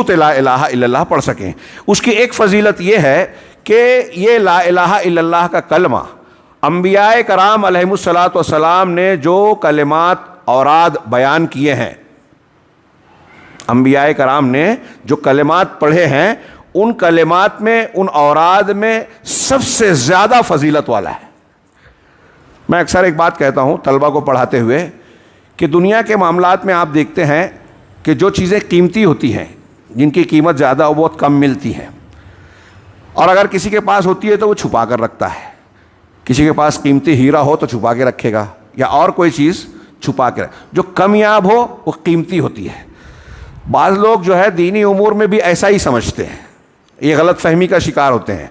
مضبوط لا الہ الا اللہ پڑھ سکیں۔ اس کی ایک فضیلت یہ ہے کہ یہ لا الہ الا اللہ کا کلمہ انبیاء کرام علیہم الصلاۃ والسلام نے جو کلمات اوراد بیان کیے ہیں، انبیاء کرام نے جو کلمات پڑھے ہیں، ان کلمات میں، ان اوراد میں سب سے زیادہ فضیلت والا ہے۔ میں اکثر ایک بات کہتا ہوں طلبہ کو پڑھاتے ہوئے کہ دنیا کے معاملات میں آپ دیکھتے ہیں کہ جو چیزیں قیمتی ہوتی ہیں، جن کی قیمت زیادہ ہو، بہت کم ملتی ہیں، اور اگر کسی کے پاس ہوتی ہے تو وہ چھپا کر رکھتا ہے۔ کسی کے پاس قیمتی ہیرا ہو تو چھپا کے رکھے گا، یا اور کوئی چیز چھپا کے جو کمیاب ہو وہ قیمتی ہوتی ہے۔ بعض لوگ جو ہے دینی امور میں بھی ایسا ہی سمجھتے ہیں، یہ غلط فہمی کا شکار ہوتے ہیں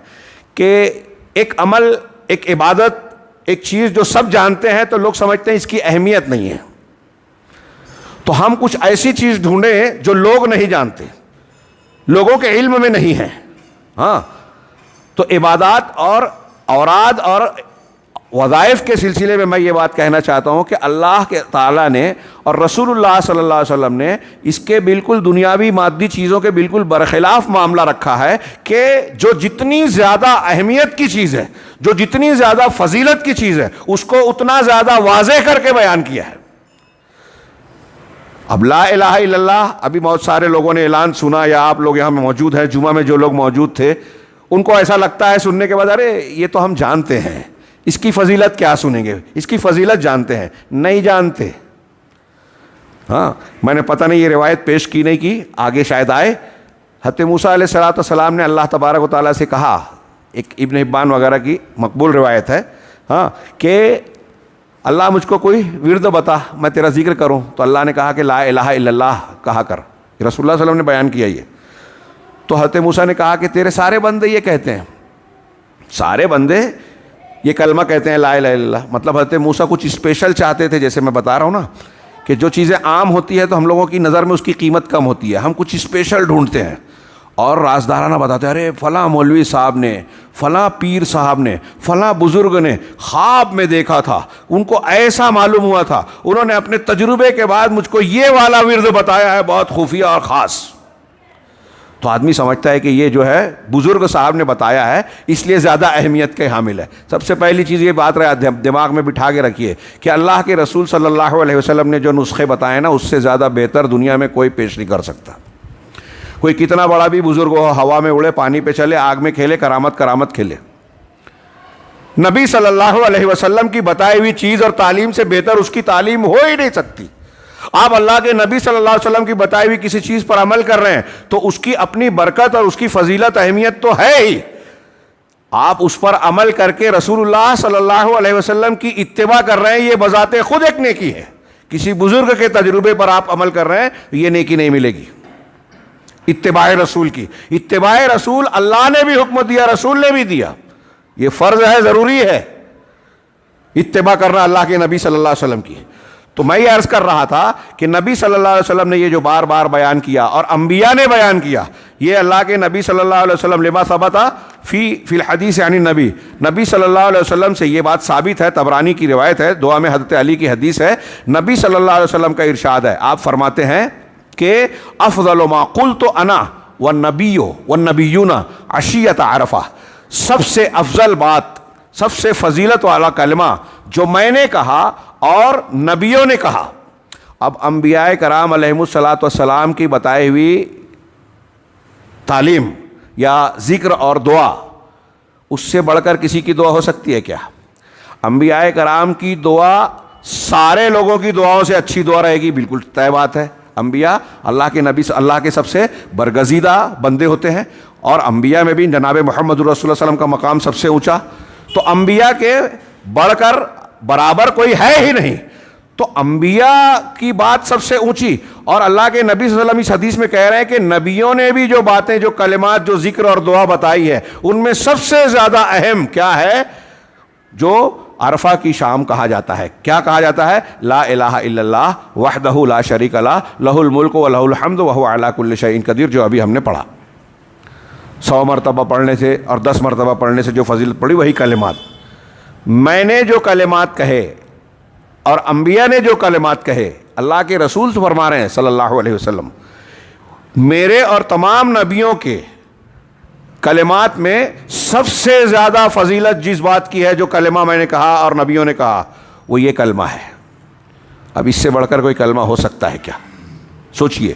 کہ ایک عمل، ایک عبادت، ایک چیز جو سب جانتے ہیں تو لوگ سمجھتے ہیں اس کی اہمیت نہیں ہے، تو ہم کچھ ایسی چیز ڈھونڈیں جو لوگ نہیں جانتے، لوگوں کے علم میں نہیں ہے۔ ہاں، تو عبادات اور اوراد اور وظائف کے سلسلے میں میں یہ بات کہنا چاہتا ہوں کہ اللہ کے تعالیٰ نے اور رسول اللہ صلی اللہ علیہ وسلم نے اس کے بالکل دنیاوی مادی چیزوں کے بالکل برخلاف معاملہ رکھا ہے کہ جو جتنی زیادہ اہمیت کی چیز ہے، جو جتنی زیادہ فضیلت کی چیز ہے، اس کو اتنا زیادہ واضح کر کے بیان کیا ہے۔ اب لا الہ الا اللہ، ابھی بہت سارے لوگوں نے اعلان سنا، یا آپ لوگ یہاں موجود ہیں، جمعہ میں جو لوگ موجود تھے، ان کو ایسا لگتا ہے سننے کے بعد ارے یہ تو ہم جانتے ہیں، اس کی فضیلت کیا سنیں گے، اس کی فضیلت جانتے ہیں، نہیں جانتے۔ ہاں، میں نے پتہ نہیں یہ روایت پیش کی نہیں کی، آگے شاید آئے۔ حضرت موسیٰ علیہ الصلوۃ والسلام نے اللہ تبارک و تعالیٰ سے کہا، ایک ابن حبان وغیرہ کی مقبول روایت ہے، ہاں، کہ اللہ مجھ کو کوئی ورد بتا، میں تیرا ذکر کروں، تو اللہ نے کہا کہ لا الہ الا اللہ کہا کر۔ رسول اللہ صلی اللہ علیہ وسلم نے بیان کیا یہ۔ تو حضرت موسیٰ نے کہا کہ تیرے سارے بندے یہ کہتے ہیں، سارے بندے یہ کلمہ کہتے ہیں لا الہ الا اللہ۔ مطلب حضرت موسیٰ کچھ اسپیشل چاہتے تھے، جیسے میں بتا رہا ہوں نا کہ جو چیزیں عام ہوتی ہے تو ہم لوگوں کی نظر میں اس کی قیمت کم ہوتی ہے، ہم کچھ اسپیشل ڈھونڈتے ہیں اور رازدارانہ بتاتے ہیں، ارے فلاں مولوی صاحب نے، فلاں پیر صاحب نے، فلاں بزرگ نے خواب میں دیکھا تھا، ان کو ایسا معلوم ہوا تھا، انہوں نے اپنے تجربے کے بعد مجھ کو یہ والا ورد بتایا ہے، بہت خفیہ اور خاص۔ تو آدمی سمجھتا ہے کہ یہ جو ہے بزرگ صاحب نے بتایا ہے، اس لیے زیادہ اہمیت کے حامل ہے۔ سب سے پہلی چیز یہ بات دماغ میں بٹھا کے رکھیے کہ اللہ کے رسول صلی اللہ علیہ وسلم نے جو نسخے بتائے نا، اس سے زیادہ بہتر دنیا میں کوئی پیش نہیں کر سکتا۔ کوئی کتنا بڑا بھی بزرگ ہو، ہوا میں اڑے، پانی پہ چلے، آگ میں کھیلے، کرامت کھیلے، نبی صلی اللہ علیہ وسلم کی بتائی ہوئی چیز اور تعلیم سے بہتر اس کی تعلیم ہو ہی نہیں سکتی۔ آپ اللہ کے نبی صلی اللہ علیہ وسلم کی بتائی ہوئی کسی چیز پر عمل کر رہے ہیں تو اس کی اپنی برکت اور اس کی فضیلت، اہمیت تو ہے ہی، آپ اس پر عمل کر کے رسول اللہ صلی اللہ علیہ وسلم کی اتباع کر رہے ہیں، یہ بذات خود ایک نیکی ہے۔ کسی بزرگ کے تجربے پر آپ عمل کر رہے ہیں، یہ نیکی نہیں ملے گی۔ اتباع رسول کی، اتباع رسول اللہ نے بھی حکم دیا، رسول نے بھی دیا، یہ فرض ہے، ضروری ہے اتباع کرنا اللہ کے نبی صلی اللہ علیہ وسلم کی۔ تو میں یہ عرض کر رہا تھا کہ نبی صلی اللہ علیہ وسلم نے یہ جو بار بار بیان کیا اور انبیاء نے بیان کیا، یہ اللہ کے نبی صلی اللہ علیہ وسلم لما ثبت فی الحدیث عن النبی، نبی صلی اللہ علیہ وسلم سے یہ بات ثابت ہے، طبرانی کی روایت ہے، دعا میں حضرت علی کی حدیث ہے، نبی صلی اللہ علیہ وسلم کا ارشاد ہے، آپ فرماتے ہیں کہ افضل ما قلت انا والنبیون عشیۃ عرفہ، سب سے افضل بات، سب سے فضیلت والا کلمہ جو میں نے کہا اور نبیوں نے کہا۔ اب انبیاء کرام علیہم الصلاۃ والسلام کی بتائی ہوئی تعلیم یا ذکر اور دعا، اس سے بڑھ کر کسی کی دعا ہو سکتی ہے کیا؟ انبیاء کرام کی دعا سارے لوگوں کی دعاؤں سے اچھی دعا رہے گی، بالکل طے بات ہے۔ انبیاء اللہ کے نبی، اللہ کے سب سے برگزیدہ بندے ہوتے ہیں، اور انبیاء میں بھی جناب محمد رسول اللہ صلی اللہ علیہ وسلم کا مقام سب سے اونچا، تو انبیاء کے بڑھ کر برابر کوئی ہے ہی نہیں، تو انبیاء کی بات سب سے اونچی۔ اور اللہ کے نبی صلی اللہ علیہ وسلم اس حدیث میں کہہ رہے ہیں کہ نبیوں نے بھی جو باتیں، جو کلمات، جو ذکر اور دعا بتائی ہے، ان میں سب سے زیادہ اہم کیا ہے؟ جو عرفہ کی شام کہا جاتا ہے، کیا کہا جاتا ہے؟ لا الہ الا اللہ وحدہ لا شریک لہ لہ الملک و لہ الحمد وہو علی کل شیء قدیر، جو ابھی ہم نے پڑھا۔ 100 مرتبہ پڑھنے سے اور 10 مرتبہ پڑھنے سے جو فضیلت پڑھی، وہی کلمات۔ میں نے جو کلمات کہے اور انبیاء نے جو کلمات کہے، اللہ کے رسول فرما رہے ہیں صلی اللہ علیہ وسلم، میرے اور تمام نبیوں کے کلمات میں سب سے زیادہ فضیلت جس بات کی ہے، جو کلمہ میں نے کہا اور نبیوں نے کہا، وہ یہ کلمہ ہے۔ اب اس سے بڑھ کر کوئی کلمہ ہو سکتا ہے کیا؟ سوچئے۔